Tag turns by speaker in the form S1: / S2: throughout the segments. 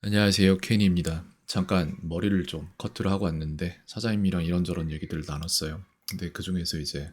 S1: 안녕하세요. 케니입니다. 잠깐 머리를 좀 커트를 하고 왔는데 사장님이랑 이런저런 얘기들을 나눴어요. 근데 그중에서 이제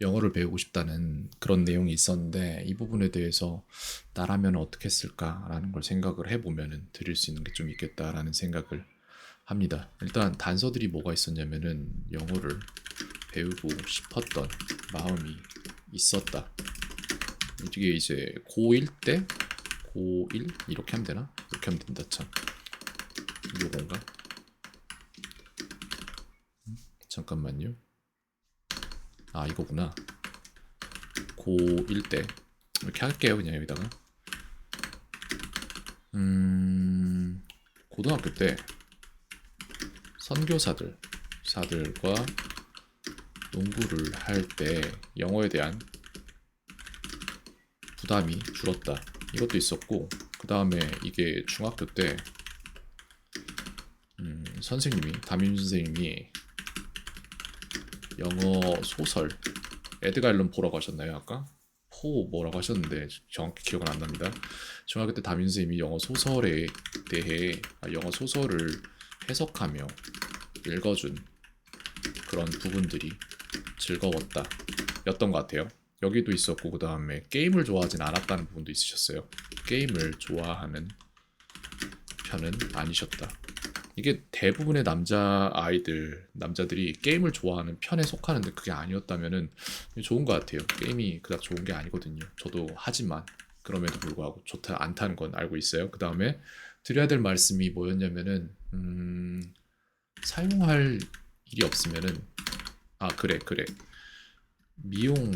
S1: 영어를 배우고 싶다는 그런 내용이 있었는데 이 부분에 대해서 나라면 어떻게 했을까라는 걸 생각을 해보면은 드릴 수 있는 게 좀 있겠다라는 생각을 합니다. 일단 단서들이 뭐가 있었냐면은 영어를 배우고 싶었던 마음이 있었다. 이게 이제 고1 때 고1 이렇게 하면 되나? 이렇게 하면 된다 참. 요건가? 잠깐만요. 아 이거구나. 고1 때 이렇게 할게요. 그냥 여기다가 고등학교 때 사들과 농구를 할 때 영어에 대한 부담이 줄었다. 이것도 있었고 그 다음에 이게 중학교 때 담임 선생님이 영어 소설 에드가 앨런 포라고 하셨나요 아까? 포 뭐라고 하셨는데 정확히 기억은 안 납니다. 중학교 때 담임 선생님이 영어 소설에 대해 영어 소설을 해석하며 읽어준 그런 부분들이 즐거웠다 였던 것 같아요. 여기도 있었고 그 다음에 게임을 좋아하진 않았다는 부분도 있으셨어요. 게임을 좋아하는 편은 아니셨다. 이게 대부분의 남자들이 게임을 좋아하는 편에 속하는데 그게 아니었다면은 좋은 것 같아요. 게임이 그닥 좋은 게 아니거든요. 저도 하지만 그럼에도 불구하고 좋지 않다는 건 알고 있어요. 그 다음에 드려야 될 말씀이 뭐였냐면은 사용할 일이 없으면은 그래 미용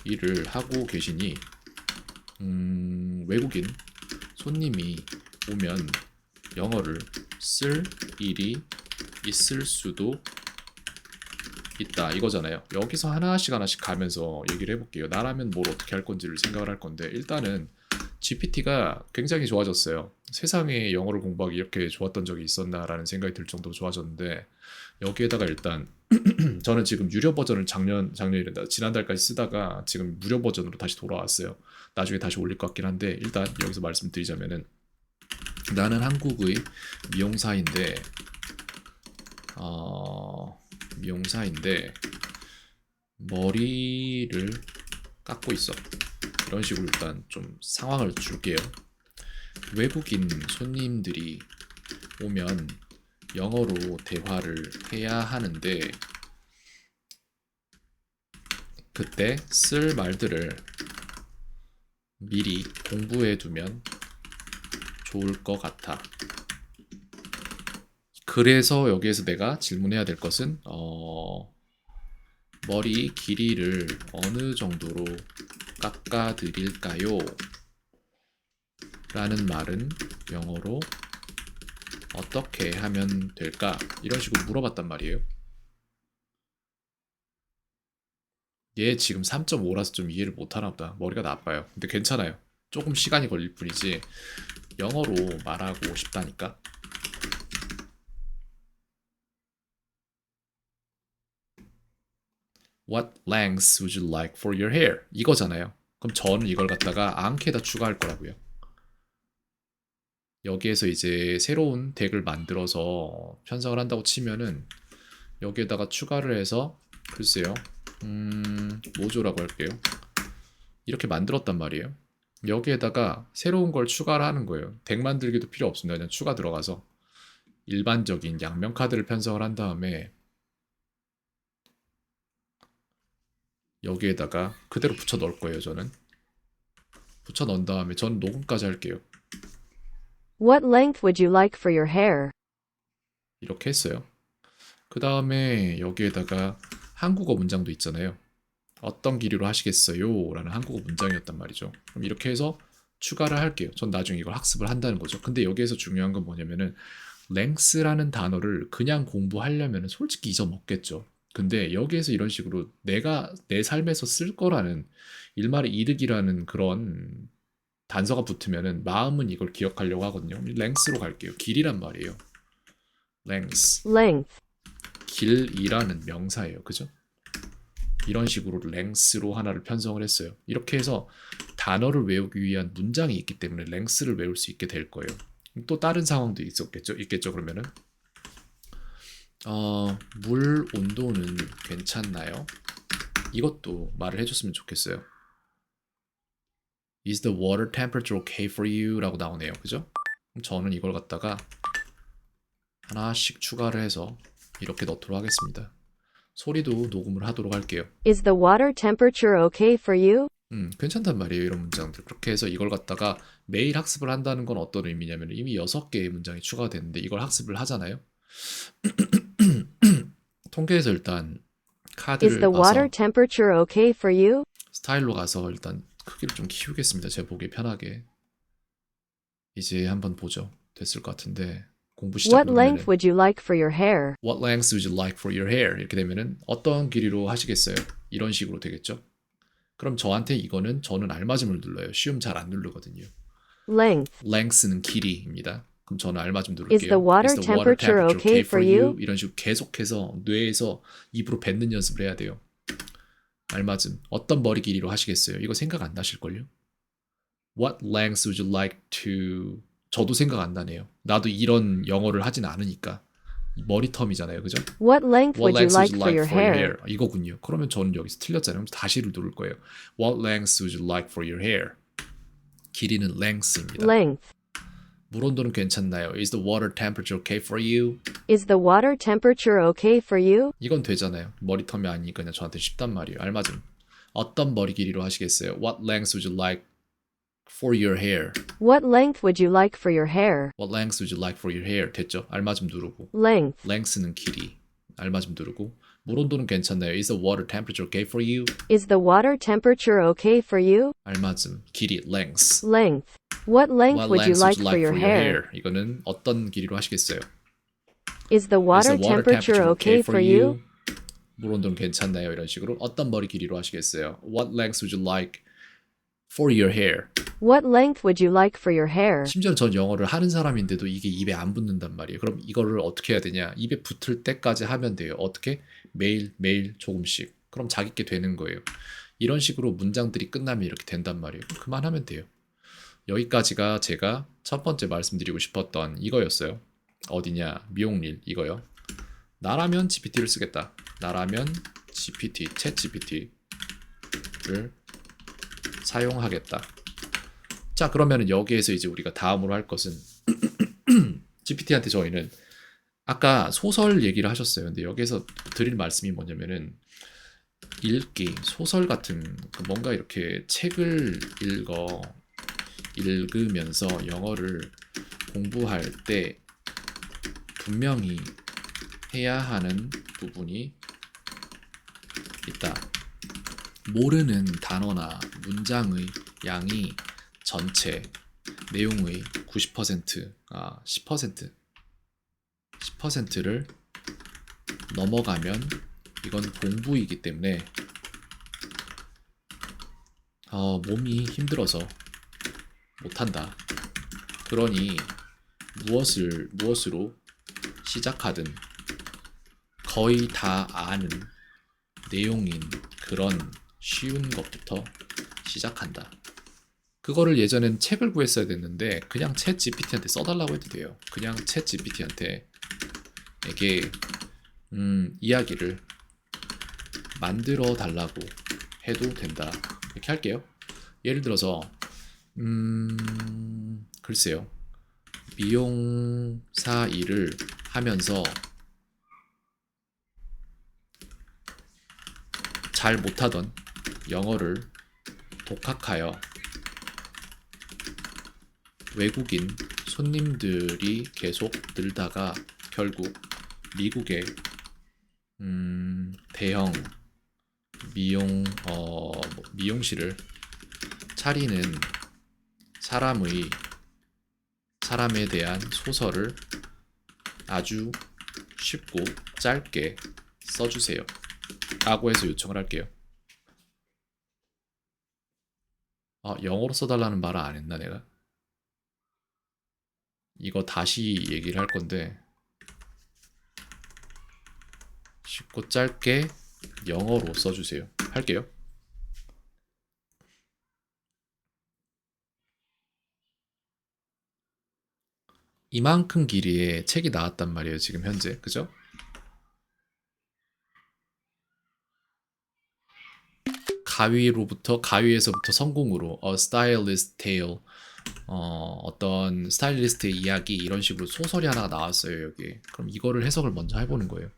S1: 일을 하고 계시니 외국인 손님이 오면 영어를 쓸 일이 있을 수도 있다 이거잖아요. 여기서 하나씩 가면서 얘기를 해볼게요. 나라면 뭘 어떻게 할 건지를 생각을 할 건데 일단은 GPT가 굉장히 좋아졌어요. 세상에 영어를 공부하기 이렇게 좋았던 적이 있었나라는 생각이 들 정도로 좋아졌는데 여기에다가 일단 저는 지금 유료 버전을 작년이란다 지난달까지 쓰다가 지금 무료 버전으로 다시 돌아왔어요. 나중에 다시 올릴 것 같긴 한데 일단 여기서 말씀드리자면은 나는 한국의 미용사인데 어, 미용사인데 머리를 깎고 있어. 이런 식으로 일단 좀 상황을 줄게요. 외국인 손님들이 오면 영어로 대화를 해야 하는데 그때 쓸 말들을 미리 공부해 두면 좋을 것 같아. 그래서 여기에서 내가 질문해야 될 것은 머리 길이를 어느 정도로 깎아드릴까요? 라는 말은 영어로 어떻게 하면 될까? 이런 식으로 물어봤단 말이에요. 얘 지금 3.5라서 좀 이해를 못하나 보다. 머리가 나빠요. 근데 괜찮아요. 조금 시간이 걸릴 뿐이지 영어로 말하고 싶다니까. What lengths would you like for your hair? 이거잖아요. 그럼 저는 이걸 갖다가 앙케에다 추가할 거라고요. 여기에서 이제 새로운 덱을 만들어서 편성을 한다고 치면은 여기에다가 추가를 해서 글쎄요. 모조라고 할게요. 이렇게 만들었단 말이에요. 여기에다가 새로운 걸 추가를 하는 거예요. 덱 만들기도 필요 없습니다. 그냥 추가 들어가서 일반적인 양면 카드를 편성을 한 다음에 여기에다가 그대로 붙여 넣을 거예요. 저는 붙여 넣은 다음에 전 녹음까지 할게요.
S2: What length would you like for your hair?
S1: 이렇게 했어요. 그 다음에 여기에다가 한국어 문장도 있잖아요. 어떤 길이로 하시겠어요? 라는 한국어 문장이었단 말이죠. 그럼 이렇게 해서 추가를 할게요. 전 나중에 이걸 학습을 한다는 거죠. 근데 여기에서 중요한 건 뭐냐면은 랭스라는 단어를 그냥 공부하려면 솔직히 잊어먹겠죠. 근데 여기에서 이런 식으로 내가 내 삶에서 쓸 거라는 일말의 이득이라는 그런 단서가 붙으면은 마음은 이걸 기억하려고 하거든요. 랭스로 갈게요. 길이란 말이에요. 랭스.
S2: Length.
S1: 길이라는 명사예요. 그죠? 이런 식으로 랭스로 하나를 편성을 했어요. 이렇게 해서 단어를 외우기 위한 문장이 있기 때문에 랭스를 외울 수 있게 될 거예요. 또 다른 상황도 있겠죠 그러면은 물 온도는 괜찮나요? 이것도 말을 해줬으면 좋겠어요. Is the water temperature okay for you? 라고 나오네요. 그죠? 그럼 저는 이걸 갖다가 하나씩 추가를 해서 이렇게 넣도록 하겠습니다. 소리도 녹음을 하도록 할게요.
S2: Is the water temperature okay for you?
S1: 괜찮단 말이에요. 이런 문장들. 그렇게 해서 이걸 갖다가 매일 학습을 한다는 건 어떤 의미냐면 이미 6개의 문장이 추가가 됐는데 이걸 학습을 하잖아요. 통계에서 일단
S2: Is
S1: 카드를
S2: the water
S1: 봐서
S2: temperature okay for you?
S1: 스타일로 가서 일단 크기를 좀 키우겠습니다. 제 보기 편하게. 이제 한번 보죠. 됐을 것 같은데 공부 시작
S2: What length
S1: 누르면은
S2: would you like for your hair?
S1: What length would you like for your hair? 이렇게 되면은 어떤 길이로 하시겠어요? 이런 식으로 되겠죠? 그럼 저한테 이거는 저는 알맞음을 눌러요. 쉬움 잘 안 누르거든요.
S2: Length.
S1: length는 길이입니다. 그럼 저는 알맞음 누를게요.
S2: Is the water temperature okay for you?
S1: 이런 식으로 계속해서 뇌에서 입으로 뱉는 연습을 해야 돼요. 알맞음. 어떤 머리 길이로 하시겠어요? 이거 생각 안 나실걸요? What length would you like to... 저도 생각 안 나네요. 나도 이런 영어를 하진 않으니까. 머리텀이잖아요. 그죠?
S2: What length
S1: What
S2: would you
S1: length
S2: like
S1: would you
S2: for
S1: like
S2: your
S1: for your
S2: hair?
S1: hair? 이거군요. 그러면 저는 여기서 틀렸잖아요. 그럼 다시를 누를 거예요. What length would you like for your hair? 길이는 length입니다.
S2: Length.
S1: 물 온도는 괜찮나요? Is the water temperature okay for you?
S2: Is the water temperature okay for you?
S1: 이건 되잖아요. 머리텀이 아니니까 그냥 저한테 쉽단 말이에요. 알맞음. 어떤 머리 길이로 하시겠어요? What length would you like for your hair?
S2: What length would you like for your hair?
S1: What length would you like for your hair? 됐죠? 알맞음 누르고.
S2: Length.
S1: length는 길이. 알맞음 누르고. 물 온도는 괜찮나요? Is the water temperature okay for you?
S2: Is the water temperature okay for you?
S1: 알맞음. 길이. length.
S2: Length. What length
S1: What
S2: would you
S1: length
S2: like for your hair?
S1: 이거는 어떤 길이로 하시겠어요?
S2: Is the water
S1: Is the water
S2: temperature okay for you?
S1: 물 온도는 괜찮나요? 이런 식으로 어떤 머리 길이로 하시겠어요? What length would you like for your hair?
S2: What length would you like for your hair?
S1: 심지어 전 영어를 하는 사람인데도 이게 입에 안 붙는단 말이에요. 그럼 이거를 어떻게 해야 되냐? 입에 붙을 때까지 하면 돼요. 어떻게? 매일 조금씩. 그럼 자기께 되는 거예요. 이런 식으로 문장들이 끝나면 이렇게 된단 말이에요. 그만하면 돼요. 여기까지가 제가 첫 번째 말씀드리고 싶었던 이거였어요. 어디냐? 미용릴 이거요. 나라면 GPT를 쓰겠다. 나라면 GPT, 챗 GPT를 사용하겠다. 자, 그러면 여기에서 이제 우리가 다음으로 할 것은 GPT한테 저희는 아까 소설 얘기를 하셨어요. 근데 여기서 드릴 말씀이 뭐냐면은 읽기, 소설 같은 뭔가 이렇게 책을 읽으면서 영어를 공부할 때 분명히 해야 하는 부분이 있다. 모르는 단어나 문장의 양이 전체 내용의 90%, 10%를 넘어가면 이건 공부이기 때문에 몸이 힘들어서 못한다. 그러니 무엇으로 시작하든 거의 다 아는 내용인 그런 쉬운 것부터 시작한다. 그거를 예전엔 책을 구했어야 됐는데 그냥 챗 GPT한테 써달라고 해도 돼요. 그냥 챗 GPT한테 에게 이야기를 만들어 달라고 해도 된다. 이렇게 할게요. 예를 들어서 글쎄요. 미용사 일을 하면서 잘 못하던 영어를 독학하여 외국인 손님들이 계속 늘다가 결국 미국의 대형 미용실을 차리는 사람에 대한 소설을 아주 쉽고 짧게 써주세요. 라고 해서 요청을 할게요. 영어로 써달라는 말을 안 했나 내가? 이거 다시 얘기를 할 건데 쉽고 짧게 영어로 써주세요. 할게요. 이만큼 길이의 책이 나왔단 말이에요. 지금 현재. 그죠? 가위에서부터 성공으로 A Stylist Tale, 어떤 스타일리스트의 이야기 이런 식으로 소설이 하나가 나왔어요. 여기. 그럼 이거를 해석을 먼저 해보는 거예요.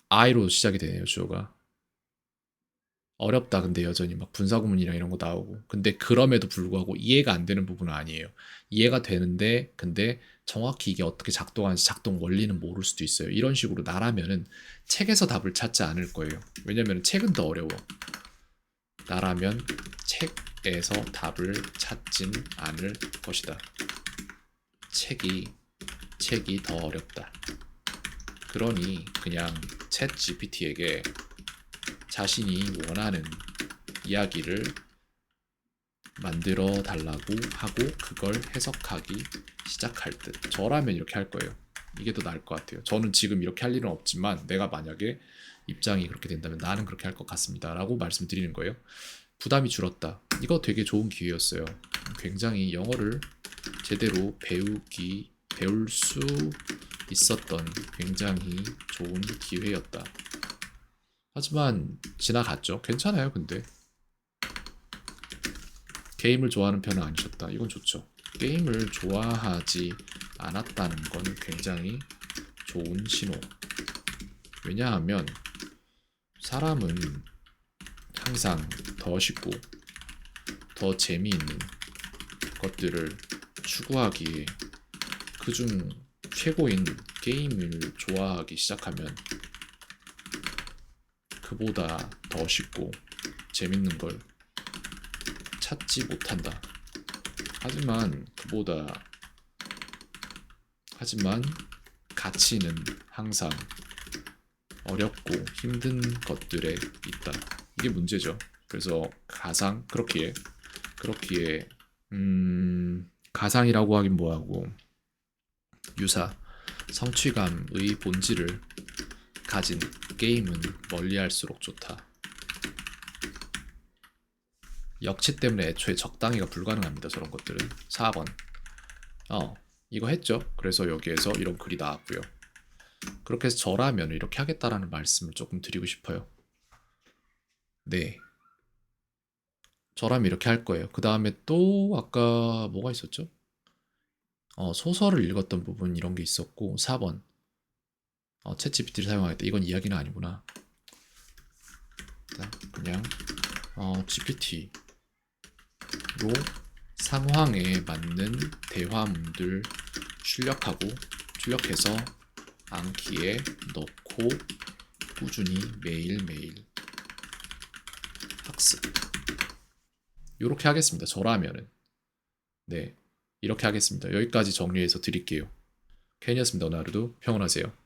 S1: I로 시작이 되네요. 주어가. 어렵다. 근데 여전히 막 분사구문이랑 이런 거 나오고. 근데 그럼에도 불구하고 이해가 안 되는 부분은 아니에요. 이해가 되는데 근데 정확히 이게 어떻게 작동하는지 작동 원리는 모를 수도 있어요. 이런 식으로 나라면은 책에서 답을 찾지 않을 거예요. 왜냐면 책은 더 어려워. 나라면 책에서 답을 찾진 않을 것이다. 책이 더 어렵다. 그러니 그냥 챗 GPT에게 자신이 원하는 이야기를 만들어 달라고 하고 그걸 해석하기 시작할 듯. 저라면 이렇게 할 거예요. 이게 더 나을 것 같아요. 저는 지금 이렇게 할 일은 없지만 내가 만약에 입장이 그렇게 된다면 나는 그렇게 할 것 같습니다. 라고 말씀드리는 거예요. 부담이 줄었다. 이거 되게 좋은 기회였어요. 굉장히 영어를 제대로 배울 수 있었던 굉장히 좋은 기회였다. 하지만 지나갔죠. 괜찮아요, 근데. 게임을 좋아하는 편은 아니셨다. 이건 좋죠. 게임을 좋아하지 않았다는 건 굉장히 좋은 신호. 왜냐하면 사람은 항상 더 쉽고 더 재미있는 것들을 추구하기에 그중 최고인 게임을 좋아하기 시작하면 그보다 더 쉽고 재밌는 걸 찾지 못한다. 하지만 가치는 항상 어렵고 힘든 것들에 있다. 이게 문제죠. 그래서 그렇기에 가상이라고 하긴 뭐하고 성취감의 본질을 가진 게임은 멀리할수록 좋다. 역치 때문에 애초에 적당히가 불가능합니다. 저런 것들은. 4번. 이거 했죠. 그래서 여기에서 이런 글이 나왔고요. 그렇게 해서 저라면 이렇게 하겠다라는 말씀을 조금 드리고 싶어요. 네. 저라면 이렇게 할 거예요. 그 다음에 또 아까 뭐가 있었죠? 소설을 읽었던 부분 이런 게 있었고 4번. 챗 GPT를 사용하겠다. 이건 이야기는 아니구나. 그냥 GPT로 상황에 맞는 대화문들 출력해서 암기에 넣고 꾸준히 매일매일 학습. 이렇게 하겠습니다. 저라면은. 네, 이렇게 하겠습니다. 여기까지 정리해서 드릴게요. 캔이었습니다. 오늘 하루도 평온하세요.